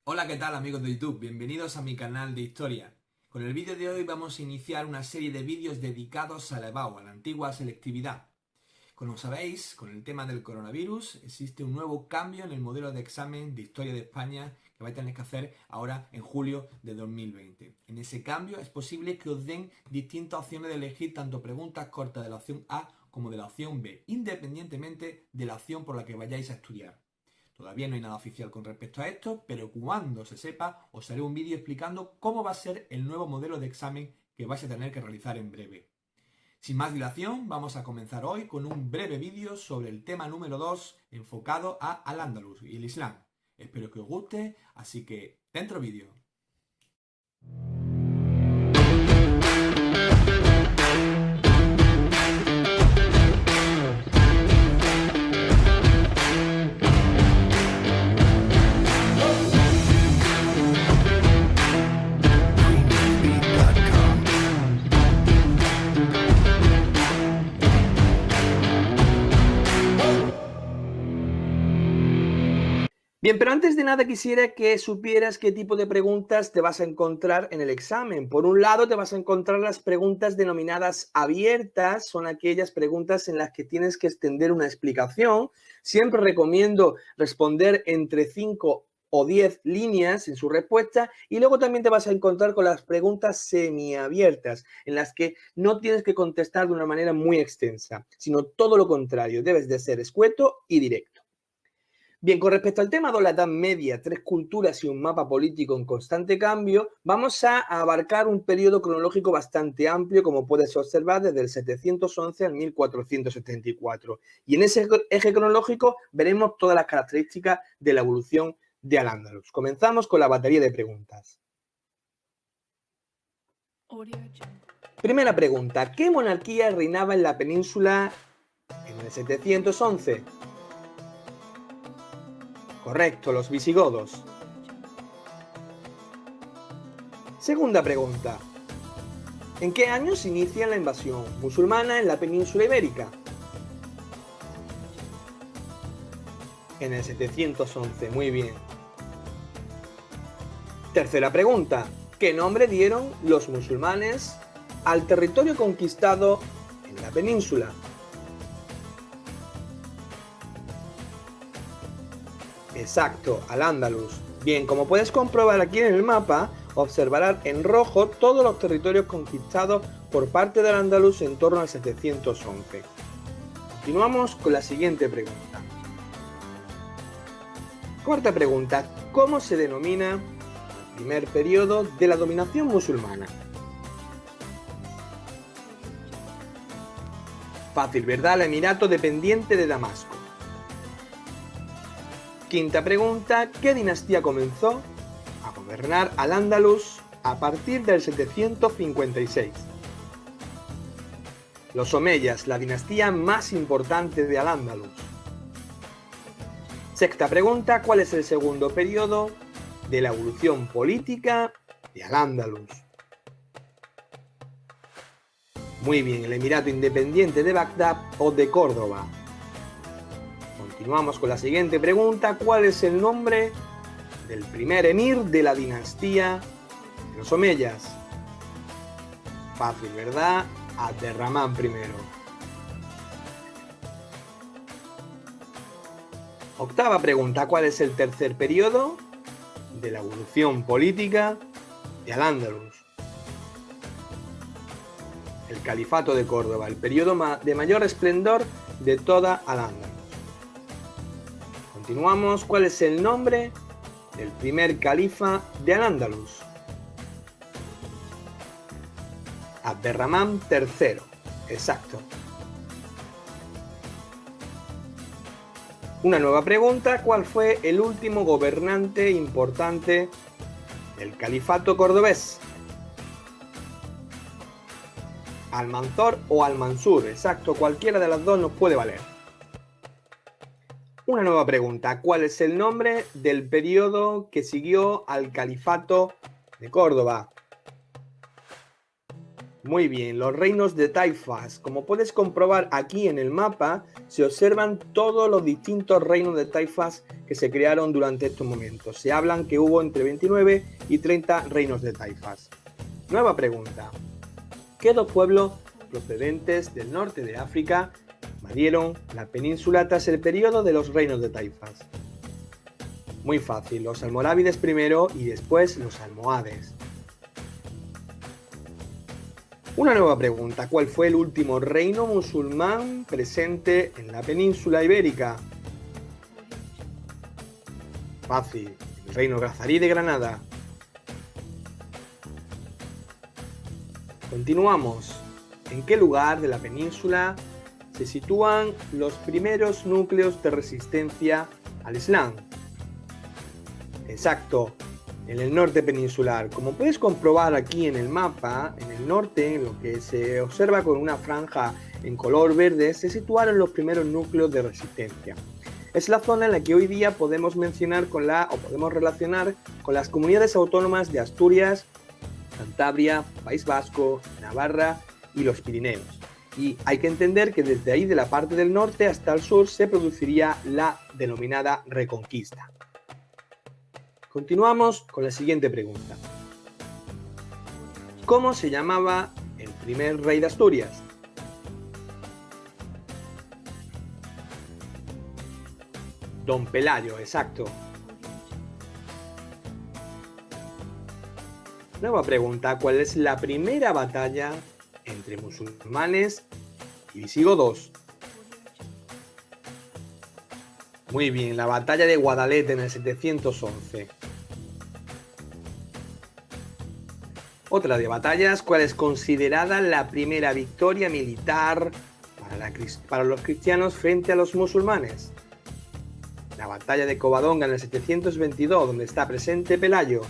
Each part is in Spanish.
Hola, ¿qué tal amigos de YouTube? Bienvenidos a mi canal de historia. Con el vídeo de hoy vamos a iniciar una serie de vídeos dedicados a la EBAU, a la antigua selectividad. Como sabéis, con el tema del coronavirus existe un nuevo cambio en el modelo de examen de Historia de España que vais a tener que hacer ahora en julio de 2020. En ese cambio es posible que os den distintas opciones de elegir tanto preguntas cortas de la opción A como de la opción B, independientemente de la opción por la que vayáis a estudiar. Todavía no hay nada oficial con respecto a esto, pero cuando se sepa os haré un vídeo explicando cómo va a ser el nuevo modelo de examen que vais a tener que realizar en breve. Sin más dilación, vamos a comenzar hoy con un breve vídeo sobre el tema número 2 enfocado a Al-Ándalus y el Islam. Espero que os guste, así que dentro vídeo. Bien, pero antes de nada quisiera que supieras qué tipo de preguntas te vas a encontrar en el examen. Por un lado, te vas a encontrar las preguntas denominadas abiertas, son aquellas preguntas en las que tienes que extender una explicación. Siempre recomiendo responder entre 5 o 10 líneas en su respuesta, y luego también te vas a encontrar con las preguntas semiabiertas, en las que no tienes que contestar de una manera muy extensa, sino todo lo contrario, debes de ser escueto y directo. Bien, con respecto al tema de la Edad Media, tres culturas y un mapa político en constante cambio, vamos a abarcar un periodo cronológico bastante amplio, como puedes observar, desde el 711 al 1474. Y en ese eje cronológico veremos todas las características de la evolución de Al-Ándalus. Comenzamos con la batería de preguntas. Primera pregunta: ¿qué monarquía reinaba en la península en el 711? Correcto, los visigodos. Segunda pregunta: ¿en qué año se inicia la invasión musulmana en la península ibérica? En el 711, muy bien. Tercera pregunta: ¿qué nombre dieron los musulmanes al territorio conquistado en la península? Exacto, Al-Ándalus. Bien, como puedes comprobar aquí en el mapa, observarás en rojo todos los territorios conquistados por parte del Al-Ándalus en torno al 711. Continuamos con la siguiente pregunta. Cuarta pregunta: ¿cómo se denomina el primer periodo de la dominación musulmana? Fácil, ¿verdad? El Emirato dependiente de Damasco. Quinta pregunta: ¿qué dinastía comenzó a gobernar Al-Ándalus a partir del 756? Los omeyas, la dinastía más importante de Al-Ándalus. Sexta pregunta: ¿cuál es el segundo periodo de la evolución política de Al-Ándalus? Muy bien, el Emirato independiente de Bagdad o de Córdoba. Continuamos con la siguiente pregunta: ¿cuál es el nombre del primer emir de la dinastía de los omeyas? Fácil, ¿verdad? Abderramán I. Octava pregunta: ¿cuál es el tercer periodo de la evolución política de Al-Ándalus? El Califato de Córdoba, el periodo de mayor esplendor de toda Al-Ándalus. Continuamos. ¿Cuál es el nombre del primer califa de Al-Ándalus? Abderramán III. Exacto. Una nueva pregunta: ¿cuál fue el último gobernante importante del califato cordobés? Almanzor o Almansur, exacto, cualquiera de las dos nos puede valer. Una nueva pregunta: ¿cuál es el nombre del periodo que siguió al califato de Córdoba? Muy bien, los reinos de taifas. Como puedes comprobar aquí en el mapa, se observan todos los distintos reinos de taifas que se crearon durante estos momentos. Se hablan que hubo entre 29 y 30 reinos de taifas. Nueva pregunta. ¿Qué dos pueblos procedentes del norte de África invadieron la península tras el periodo de los reinos de taifas? Muy fácil, los almorávides primero y después los almohades. Una nueva pregunta. ¿Cuál fue el último reino musulmán presente en la península ibérica? Fácil. El reino nazarí de Granada. Continuamos. ¿En qué lugar de la península se sitúan los primeros núcleos de resistencia al Islam? Exacto. En el norte peninsular. Como puedes comprobar aquí en el mapa, en el norte, en lo que se observa con una franja en color verde, se situaron los primeros núcleos de resistencia. Es la zona en la que hoy día podemos mencionar podemos relacionar con las comunidades autónomas de Asturias, Cantabria, País Vasco, Navarra y los Pirineos. Y hay que entender que desde ahí, de la parte del norte hasta el sur, se produciría la denominada Reconquista. Continuamos con la siguiente pregunta. ¿Cómo se llamaba el primer rey de Asturias? Don Pelayo, exacto. Nueva pregunta. ¿Cuál es la primera batalla entre musulmanes y visigodos? Muy bien, la batalla de Guadalete en el 711. Otra de batallas, ¿cuál es considerada la primera victoria militar para los cristianos frente a los musulmanes? La batalla de Covadonga en el 722, donde está presente Pelayo.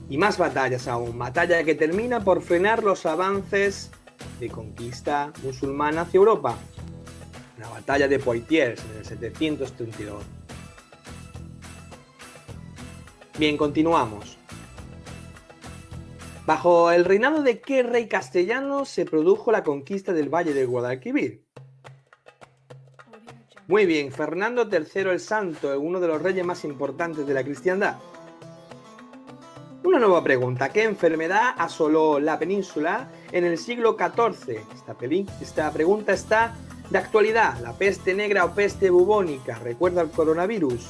Y más batallas aún, batalla que termina por frenar los avances de conquista musulmana hacia Europa. La batalla de Poitiers en el 732. Bien, continuamos. ¿Bajo el reinado de qué rey castellano se produjo la conquista del Valle del Guadalquivir? Muy bien, Fernando III el Santo, uno de los reyes más importantes de la cristiandad. Una nueva pregunta. ¿Qué enfermedad asoló la península en el siglo XIV? Esta pregunta está de actualidad. ¿La peste negra o peste bubónica? ¿Recuerda el coronavirus?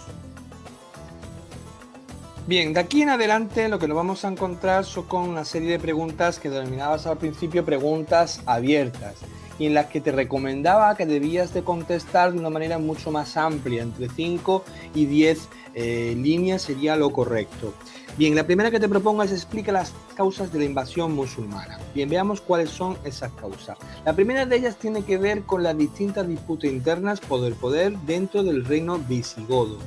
Bien, de aquí en adelante lo que nos vamos a encontrar son con una serie de preguntas que denominabas al principio preguntas abiertas y en las que te recomendaba que debías de contestar de una manera mucho más amplia, entre 5 y 10 líneas sería lo correcto. Bien, la primera que te propongo es explica las causas de la invasión musulmana. Bien, veamos cuáles son esas causas. La primera de ellas tiene que ver con las distintas disputas internas poder dentro del reino visigodo.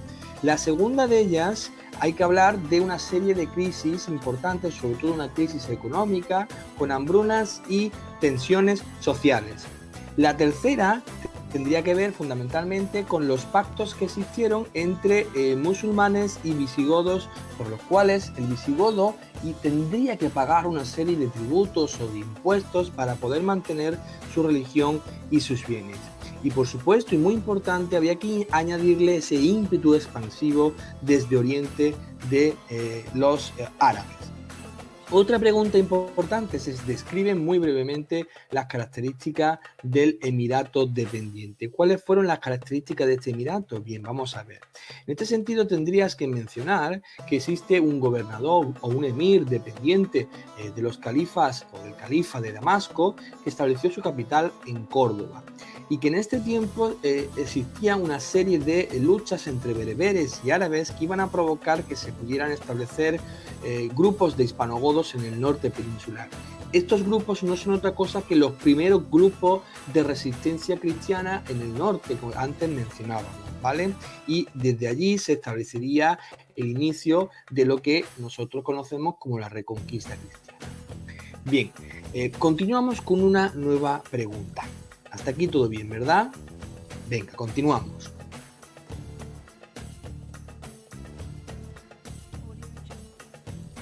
La segunda de ellas, hay que hablar de una serie de crisis importantes, sobre todo una crisis económica, con hambrunas y tensiones sociales. La tercera tendría que ver fundamentalmente con los pactos que existieron entre musulmanes y visigodos, por los cuales el visigodo tendría que pagar una serie de tributos o de impuestos para poder mantener su religión y sus bienes. Y por supuesto, y muy importante, había que añadirle ese ímpetu expansivo desde Oriente de los árabes. Otra pregunta importante es describe muy brevemente las características del emirato dependiente. ¿Cuáles fueron las características de este emirato? Bien, vamos a ver. En este sentido tendrías que mencionar que existe un gobernador o un emir dependiente de los califas o del califa de Damasco que estableció su capital en Córdoba. Y que en este tiempo existía una serie de luchas entre bereberes y árabes que iban a provocar que se pudieran establecer grupos de hispanogodos en el norte peninsular. Estos grupos no son otra cosa que los primeros grupos de resistencia cristiana en el norte, como antes mencionábamos, ¿vale? Y desde allí se establecería el inicio de lo que nosotros conocemos como la Reconquista cristiana. Bien, continuamos con una nueva pregunta. Hasta aquí todo bien, ¿verdad? Venga, continuamos.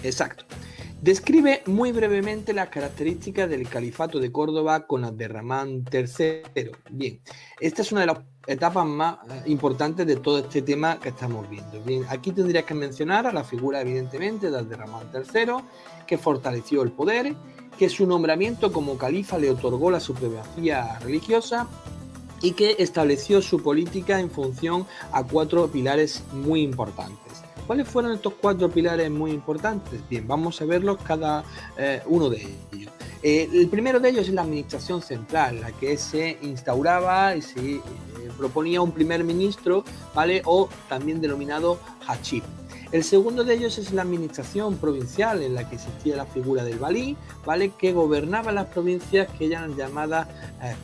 Exacto. Describe muy brevemente las características del califato de Córdoba con Abderramán III. Bien, esta es una de las etapas más importantes de todo este tema que estamos viendo. Bien, aquí tendrías que mencionar a la figura, evidentemente, de Abderramán III, que fortaleció el poder, que su nombramiento como califa le otorgó la supremacía religiosa y que estableció su política en función a 4 pilares muy importantes. ¿Cuáles fueron estos 4 pilares muy importantes? Bien, vamos a verlos cada uno de ellos. El primero de ellos es la administración central, la que se instauraba y se proponía un primer ministro, ¿vale? O también denominado hachib. El segundo de ellos es la administración provincial, en la que existía la figura del valí, ¿vale? Que gobernaba las provincias que eran llamadas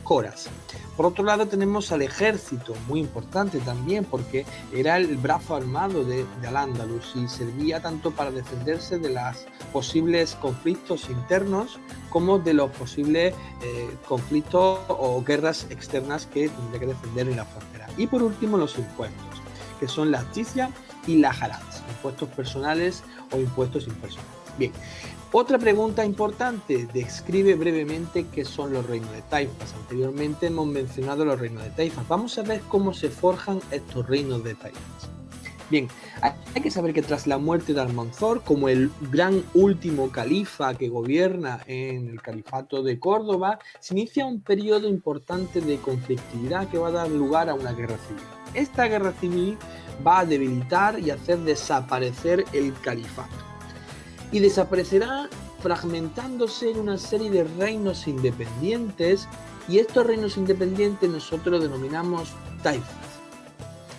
coras. Por otro lado tenemos al ejército, muy importante también porque era el brazo armado de Al-Ándalus y servía tanto para defenderse de los posibles conflictos internos como de los posibles conflictos o guerras externas que tendría que defender en la frontera. Y por último los impuestos, que son la jizya y la harat, impuestos personales o impuestos impersonales. Bien. Otra pregunta importante, describe brevemente qué son los reinos de taifas. Anteriormente hemos mencionado los reinos de taifas. Vamos a ver cómo se forjan estos reinos de taifas. Bien, hay que saber que tras la muerte de Almanzor, como el gran último califa que gobierna en el califato de Córdoba, se inicia un periodo importante de conflictividad que va a dar lugar a una guerra civil. Esta guerra civil va a debilitar y hacer desaparecer el califato. Y desaparecerá fragmentándose en una serie de reinos independientes, y estos reinos independientes nosotros los denominamos taifas.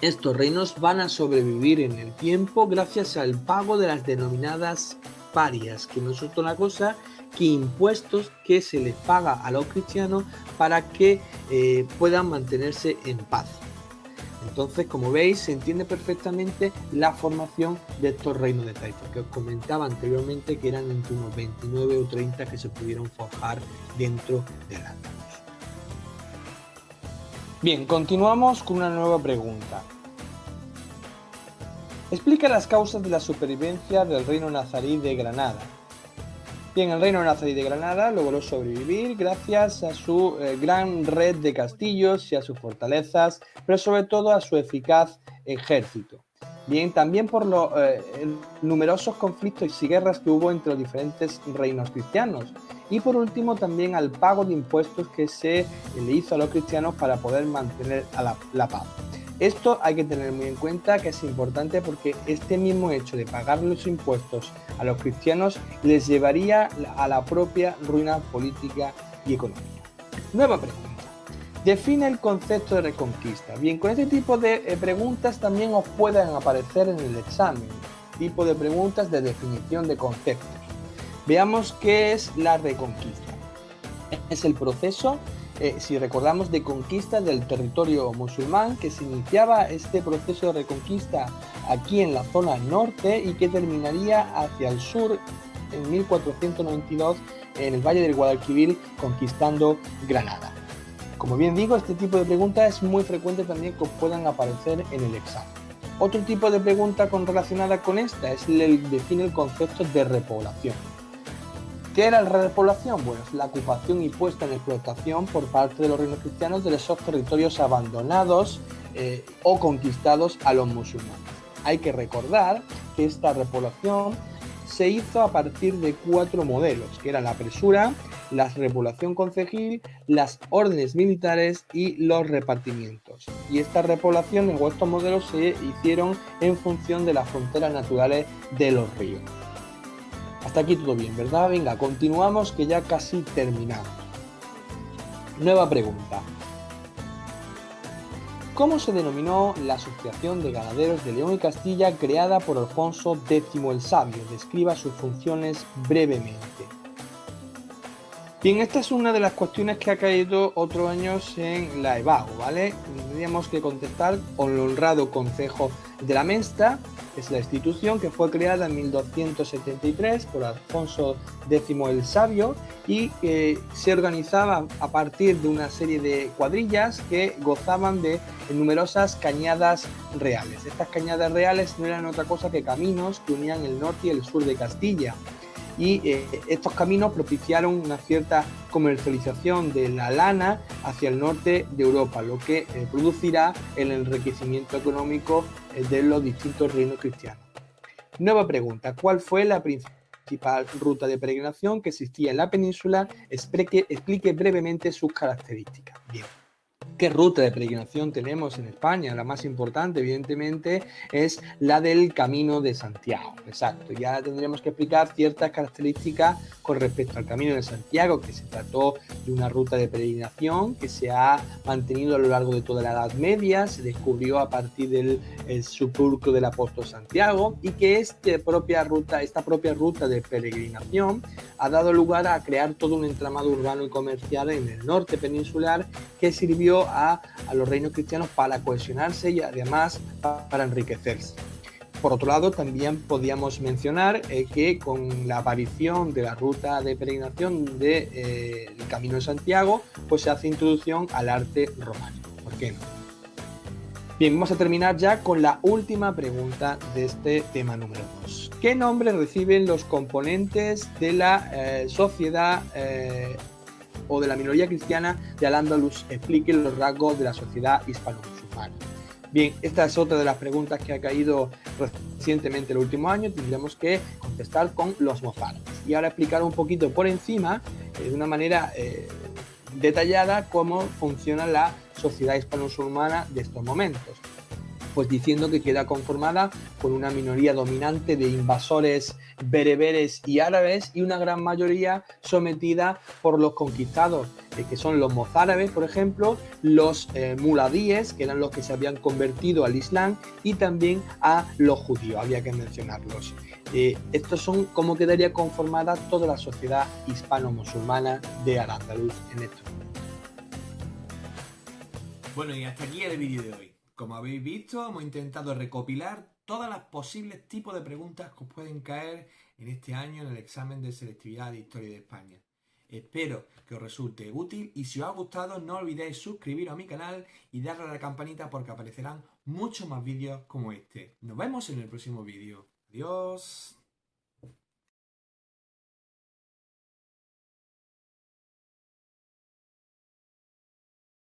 Estos reinos van a sobrevivir en el tiempo gracias al pago de las denominadas parias, que no es otra cosa que impuestos que se les paga a los cristianos para que puedan mantenerse en paz. Entonces, como veis, se entiende perfectamente la formación de estos reinos de taifas, que os comentaba anteriormente que eran entre unos 29 o 30 que se pudieron forjar dentro del Andalus. Bien, continuamos con una nueva pregunta. Explica las causas de la supervivencia del reino nazarí de Granada. Bien, el reino nazarí de Granada logró sobrevivir gracias a su gran red de castillos y a sus fortalezas, pero sobre todo a su eficaz ejército. Bien, también por los numerosos conflictos y guerras que hubo entre los diferentes reinos cristianos. Y por último también al pago de impuestos que se le hizo a los cristianos para poder mantener la paz. Esto hay que tener muy en cuenta que es importante porque este mismo hecho de pagar los impuestos a los cristianos les llevaría a la propia ruina política y económica. Nueva pregunta. Define el concepto de reconquista. Bien, con este tipo de preguntas también os pueden aparecer en el examen, tipo de preguntas de definición de conceptos. Veamos qué es la reconquista. Es el proceso, si recordamos, de conquista del territorio musulmán, que se iniciaba este proceso de reconquista aquí en la zona norte y que terminaría hacia el sur en 1492 en el Valle del Guadalquivir conquistando Granada. Como bien digo, este tipo de preguntas es muy frecuente también que puedan aparecer en el examen. Otro tipo de pregunta relacionada con esta es define el concepto de repoblación. ¿Qué era la repoblación? Bueno, es la ocupación y puesta en explotación por parte de los reinos cristianos de esos territorios abandonados o conquistados a los musulmanes. Hay que recordar que esta repoblación se hizo a partir de 4 modelos, que eran la presura, la repoblación concejil, las órdenes militares y los repartimientos. Y estas repoblaciones o estos modelos se hicieron en función de las fronteras naturales de los ríos. Hasta aquí todo bien, ¿verdad? Venga, continuamos que ya casi terminamos. Nueva pregunta. ¿Cómo se denominó la Asociación de Ganaderos de León y Castilla creada por Alfonso X el Sabio? Describa sus funciones brevemente. Bien, esta es una de las cuestiones que ha caído otros años en la EBAU, ¿vale? Tendríamos que contestar con el honrado Consejo de la Mesta, que es la institución que fue creada en 1273 por Alfonso X el Sabio y que se organizaba a partir de una serie de cuadrillas que gozaban de numerosas cañadas reales. Estas cañadas reales no eran otra cosa que caminos que unían el norte y el sur de Castilla. y estos caminos propiciaron una cierta comercialización de la lana hacia el norte de Europa, lo que producirá el enriquecimiento económico de los distintos reinos cristianos. Nueva pregunta: ¿cuál fue la principal ruta de peregrinación que existía en la península? Explique brevemente sus características. Bien. ¿Qué ruta de peregrinación tenemos en España? La más importante, evidentemente, es la del Camino de Santiago. Exacto. Ya tendremos que explicar ciertas características con respecto al Camino de Santiago, que se trató de una ruta de peregrinación que se ha mantenido a lo largo de toda la Edad Media, se descubrió a partir del sepulcro del apóstol Santiago, y que esta propia ruta de peregrinación ha dado lugar a crear todo un entramado urbano y comercial en el norte peninsular que sirvió a los reinos cristianos para cohesionarse y además para enriquecerse. Por otro lado, también podíamos mencionar que con la aparición de la ruta de peregrinación del Camino de Santiago, pues se hace introducción al arte románico. ¿Por qué no? Bien, vamos a terminar ya con la última pregunta de este tema número 2. ¿Qué nombre reciben los componentes de la sociedad o de la minoría cristiana de Al-Ándalus? Expliquen los rasgos de la sociedad hispano-musulmana. Bien, esta es otra de las preguntas que ha caído recientemente en el último año. Tendremos que contestar con los mozárabes. Y ahora explicar un poquito por encima, de una manera detallada, cómo funciona la sociedad hispano-musulmana de estos momentos. Pues diciendo que queda conformada por una minoría dominante de invasores bereberes y árabes y una gran mayoría sometida por los conquistados, que son los mozárabes, por ejemplo, los muladíes, que eran los que se habían convertido al Islam, y también a los judíos, había que mencionarlos. Estos son cómo quedaría conformada toda la sociedad hispano-musulmana de Al-Ándalus en estos momentos. Bueno, y hasta aquí el vídeo de hoy. Como habéis visto, hemos intentado recopilar todas las posibles tipos de preguntas que os pueden caer en este año en el examen de selectividad de Historia de España. Espero que os resulte útil y si os ha gustado no olvidéis suscribiros a mi canal y darle a la campanita porque aparecerán muchos más vídeos como este. Nos vemos en el próximo vídeo. Adiós.